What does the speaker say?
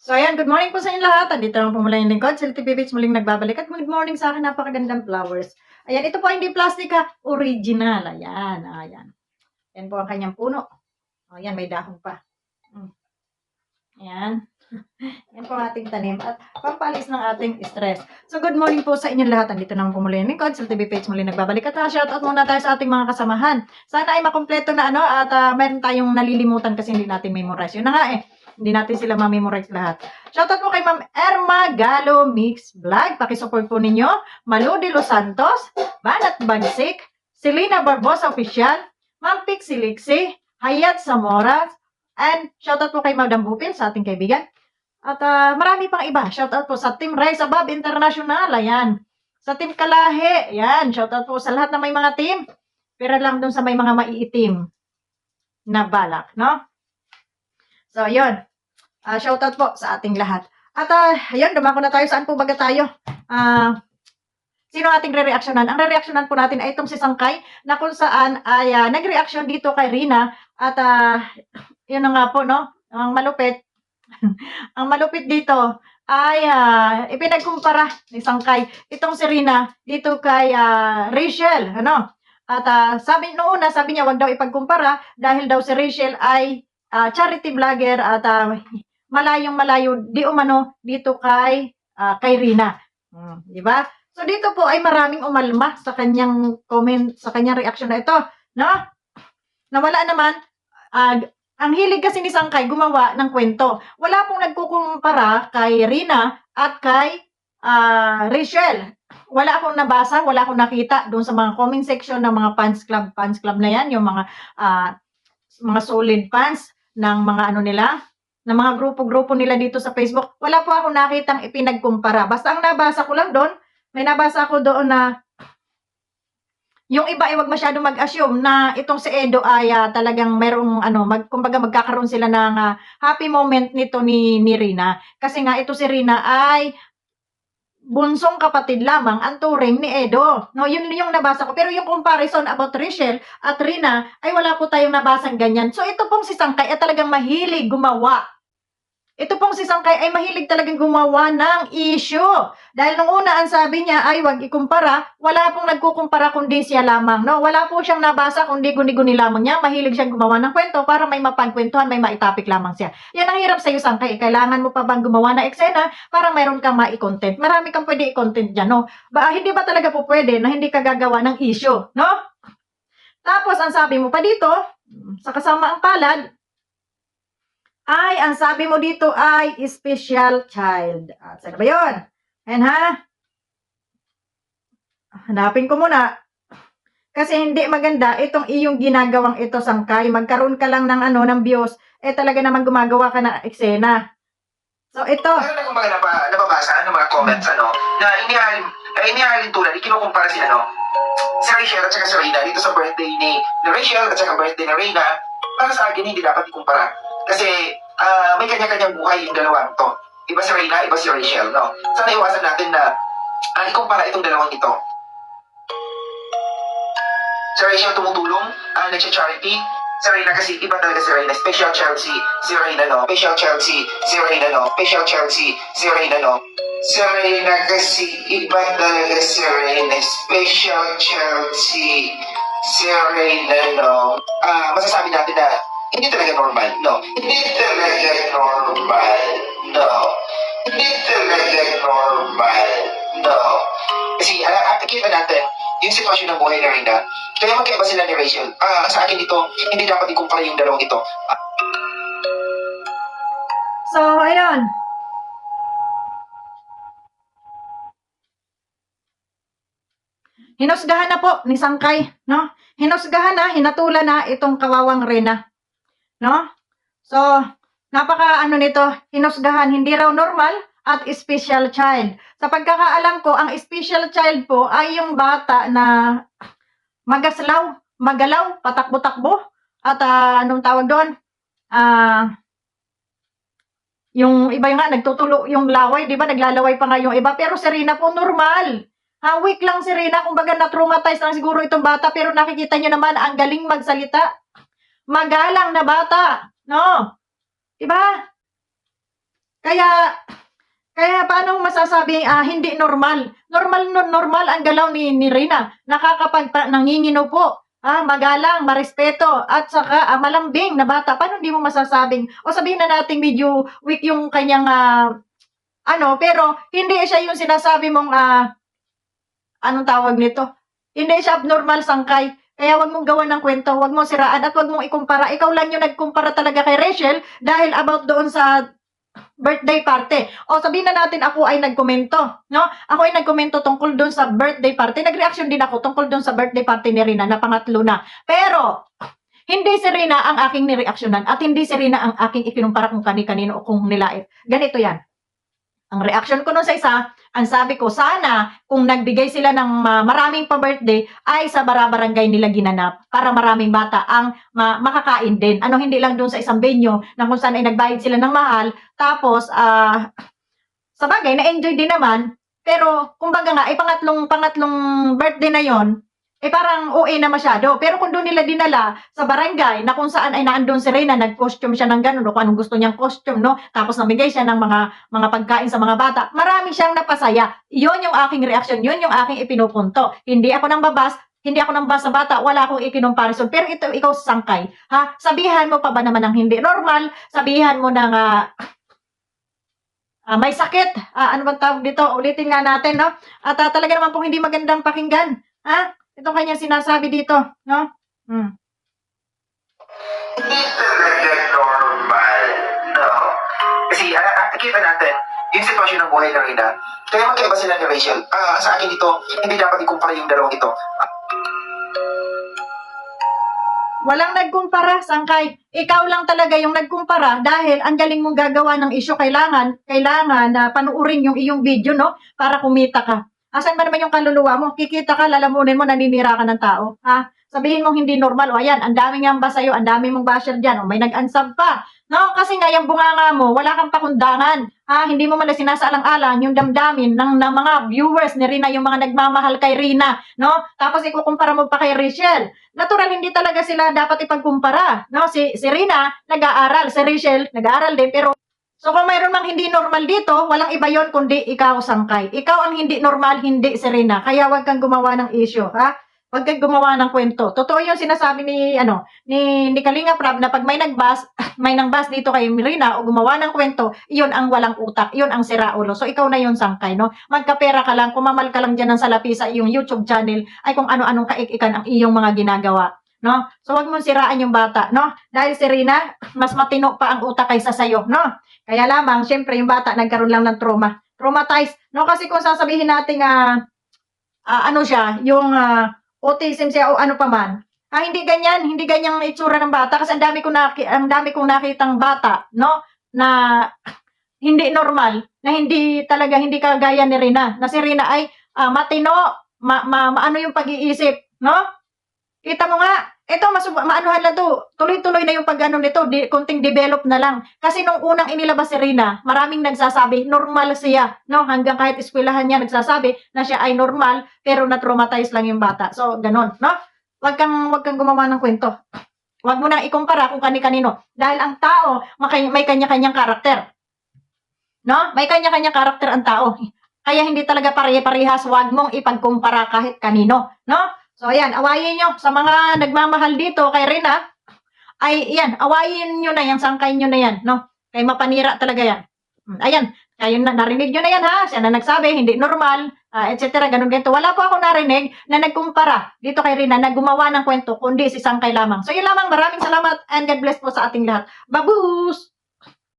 So ayan, good morning po sa inyo lahat. Andito naman po mula yung lingkod. Si LTV Beach muling nagbabalik. At good morning sa akin, napakagandang flowers. Ayan, ito po hindi plastic ha. Original. Ayan, ayan. Yan po ang kanyang puno. Ayan, may dahon pa. Ayan. Yan po ang ating tanim at pampalis ng ating stress. So good morning po sa inyo lahat. Andito naman po muli yung lingkod. Si LTV Beach muling nagbabalik. At shoutout muna tayo sa ating mga kasamahan. Sana ay makompleto na at meron tayong nalilimutan kasi hindi natin memorize. Yun na nga eh. Hindi natin sila ma-memorize lahat. Shoutout po kay Ma'am Erma Galo Mix Vlog. Pakisupport po ninyo. Malu de Los Santos, Banat Bagsik, Selena Barbosa Official, Ma'am Pixie Lixie, Hayat Zamora, and shoutout po kay Madam Bupil sa ating kaibigan. At marami pang iba. Shoutout po sa Team Rise Above International. Ayan. Sa Team Kalahe. Ayan. Shoutout po sa lahat na may mga team. Pero lang dun sa may mga maiitim na balak, no? So, yun. Shoutout po sa ating lahat. At ayun, dumako na tayo. Saan po baga tayo? Sino ating re-reactionan? Ang re-reactionan po natin ay itong si Sangkay na kung saan ay nag-reaction dito kay Rina. At yun na nga po, no? Ang malupit. Ang malupit dito ay ipinagkumpara ni Sangkay itong si Rina dito kay Rachel. Ano? At sabi noon sabi niya wag daw ipagkumpara dahil daw si Rachel ay charity vlogger at malayong malayo di umano dito kay Rina. Di ba? So dito po ay maraming umalma sa kanyang comment, sa kanyang reaction na ito, no? Nawala naman ang hilig kasi ni Sangkay gumawa ng kwento. Wala pong nagkukumpara kay Rina at kay Rachel. Wala akong nabasa, wala akong nakita doon sa mga comment section ng mga fans club na yan, yung mga solid fans ng mga ano nila, ng mga grupo-grupo nila dito sa Facebook. Wala po akong nakitang ipinagkumpara. Basta ang nabasa ko lang doon, may nabasa ko doon na yung iba ay wag masyadong mag-assume na itong si Edo ay talagang merong kumbaga magkakaroon sila ng happy moment nito ni Rina. Kasi nga ito si Rina ay bunsong kapatid lamang ang turing ni Edo. No, yun yung nabasa ko. Pero yung comparison about Rachel at Rina ay wala po tayong nabasang ganyan. So ito pong si Sangkay ay talagang mahilig gumawa. Ito pong si Sangkay ay mahilig talagang gumawa ng issue. Dahil nung una ang sabi niya ay wag ikumpara, wala pong nagkukumpara kundi siya lamang. No? Wala po siyang nabasa kundi guni-guni lamang niya. Mahilig siyang gumawa ng kwento para may mapagkwentuhan, may maitapik lamang siya. Yan ang hirap sa'yo, Sangkay. Kailangan mo pa bang gumawa ng eksena para mayroon kang mai-content. Marami kang pwede i-content dyan. No? Hindi ba talaga po pwede na hindi ka gagawa ng issue? No? Tapos ang sabi mo pa dito, sa kasamaang palad, ay, ang sabi mo dito ay special child. Saan ba yun? Ayan ha. Hanapin ko muna. Kasi hindi maganda itong iyong ginagawang ito, Sangkay. Magkaroon ka lang ng ng views. Talaga naman gumagawa ka ng eksena. So, ito. Meron na kumbaga nababasa ng mga comments, na inihalin tulad, ikinukumpara si Rachel at saka si Reyna dito sa birthday ni Rachel at saka birthday ni Reyna. Para sa akin, hindi dapat ikumpara. Kasi may kanya-kanyang buhay yung dalawang to. Iba si Reyna, iba si Rachel, no? Sana iwasan natin na ikumpara itong dalawang ito. Si Rachel tumutulong, nag-charity. Si Reyna kasi iba talaga si Reyna. Special child si Reyna, no? Special child si Reyna, no? Special child si Reyna, no? Si Reyna kasi iba talaga si Reyna. Special child si Reyna, no? Masasabi natin na hindi talaga normal, no? Hindi talaga normal, no? Hindi talaga normal, no? Kasi kita natin yung sitwasyon ng buhay ni Reyna. Kaya magkaiba sila ni Rachel. Sa akin dito, hindi dapat ikumpara yung dalawang ito. So, ayun. Hinusgahan na po ni Sangkay, no? Hinusgahan na, hinatulan na itong kawawang Reyna, no? So, napaka nito, hinusgahan, hindi raw normal at special child. Sa pagkakaalam ko, ang special child po ay yung bata na magalaw, patakbo-takbo, at anong tawag doon? Yung iba nga, nagtutulo yung laway, di ba? Naglalaway pa nga yung iba. Pero si Rina po, normal. Weak lang si Rina, kumbaga na-traumatize lang siguro itong bata, pero nakikita nyo naman, ang galing magsalita. Magalang na bata, no? Diba? Kaya paano mo masasabing hindi normal? Normal ang galaw ni Rina. Nangingino po. Magalang, marespeto, at saka malambing na bata. Paano hindi mo masasabing, o sabihin na natin medyo weak yung kanyang pero hindi siya yung sinasabi mong anong tawag nito? Hindi siya abnormal sangkay. Kaya wag mong gawan ng kwento, wag mong siraan, at wag mong ikumpara. Ikaw lang yung nagkumpara talaga kay Rachel dahil about doon sa birthday party. O sabihin na natin ako ay nagkomento, no? Ako ay nagkomento tungkol doon sa birthday party. Nag-reaction din ako tungkol doon sa birthday party ni Rina na pangatlo na. Pero hindi si Rina ang aking nireaksyonan at hindi si Rina ang aking ikinumpara kung kani-kanino o kung nilait. Ganito yan. Ang reaction ko nun sa isa, ang sabi ko, sana kung nagbigay sila ng maraming pa-birthday, ay sa barangay nila ginanap para maraming bata ang makakain din. Hindi lang doon sa isang venue na kung saan ay nagbayad sila ng mahal. Tapos, sa bagay, na-enjoy din naman. Pero, kumbaga nga, pangatlong birthday na yon parang OA na masyado. Pero kung doon nila dinala sa barangay na kung saan ay naandun si Reyna, nag-costume siya ng ganun o kung anong gusto niyang costume, no? Tapos namigay siya ng mga pagkain sa mga bata. Marami siyang napasaya. Yun yung aking reaction. Yun yung aking ipinupunto. Hindi ako nang babas sa bata. Wala akong ikinumparison. Pero ito, ikaw sangkay. Sabihan mo pa ba naman ng hindi normal? Sabihan mo ng may sakit. Ano bang tawag dito? Ulitin nga natin, no? At talaga naman pong hindi magandang pakinggan. Ito kanya sinasabi dito, no? Hindi talaga normal. No. Kasi, kita natin, yung sitwasyon ng buhay ng Rina, kaya magkaiba sila ni Rachel. Sa akin dito, hindi dapat ikumpara yung dalawang ito. Walang nagkumpara, sangkay. Ikaw lang talaga yung nagkumpara dahil ang galing mong gagawa ng issue. Kailangan na panuurin yung iyong video, no? Para kumita ka. Asan ba naman yung kaluluwa mo? Kikita ka, lalamunin mo, naninira ka ng tao. Sabihin mong hindi normal. O ayan, ang daming nga ba sa'yo, ang daming mong basher dyan. O may nag-unsub pa. No, kasi nga yung bunganga mo, wala kang pakundangan. Hindi mo mala sinasaalang-alang yung damdamin ng mga viewers ni Rina, yung mga nagmamahal kay Rina. No? Tapos ikukumpara mo pa kay Rachel. Natural, hindi talaga sila dapat ipagkumpara. No? Si Rina, nag-aaral. Si Rachel, nag-aaral din. Pero so kung mayroon mang hindi normal dito, walang iba yon kundi ikaw, sangkay. Ikaw ang hindi normal, hindi si Rina. Kaya wag kang gumawa ng issue, Wag kang gumawa ng kwento. Totoo yung sinasabi ni Kalinga Prab na pag may nangbas dito kay Rina o gumawa ng kwento, iyon ang walang utak, iyon ang sira ulo. So ikaw na yon, sangkay, no? Magkapera ka lang, kumamal ka lang dyan ng salapi sa iyong YouTube channel, ay kung ano-anong kaikikan ang iyong mga ginagawa. No? So wag mong siraan yung bata, no? Dahil si Rina, mas matino pa ang utak kaysa sayo, no? Kaya lamang, syempre, yung bata nagkaroon lang ng trauma. Traumatized. No? Kasi kung sasabihin natin yung autism siya o ano pa man. Hindi ganyan ang itsura ng bata kasi ang dami kong nakitang bata, no? Na hindi normal, na hindi kagaya ni Rina. Na si Rina ay matino, maano yung pag-iisip, no? Kita mo nga, ito maanuhan lang to. Tuloy-tuloy na yung pag-ano nito, konting develop na lang. Kasi nung unang inilabas si Rina, maraming nagsasabi, normal siya, no? Hanggang kahit eskwelahan niya nagsasabi na siya ay normal, pero na-traumatize lang yung bata. So, ganon, no? Wag kang gumawa ng kwento. Wag mo nang ikumpara kung kani-kanino. Dahil ang tao, may kanya-kanyang karakter. No? May kanya-kanyang karakter ang tao. Kaya hindi talaga pare-parehas, wag mong ipagkumpara kahit kanino, no? So, ayan, awayin nyo sa mga nagmamahal dito kay Rina, ay, yan, awayin nyo na yan, sangkay nyo na yan, no? Kaya mapanira talaga yan. Ayan, kayo narinig nyo na yan, siya na nagsabi, hindi normal, etc. Ganun ganito. Wala po ako narinig na nagkumpara dito kay Rina, na gumawa ng kwento, kundi si sangkay lamang. So, yun lamang, maraming salamat, and God bless po sa ating lahat. Babus!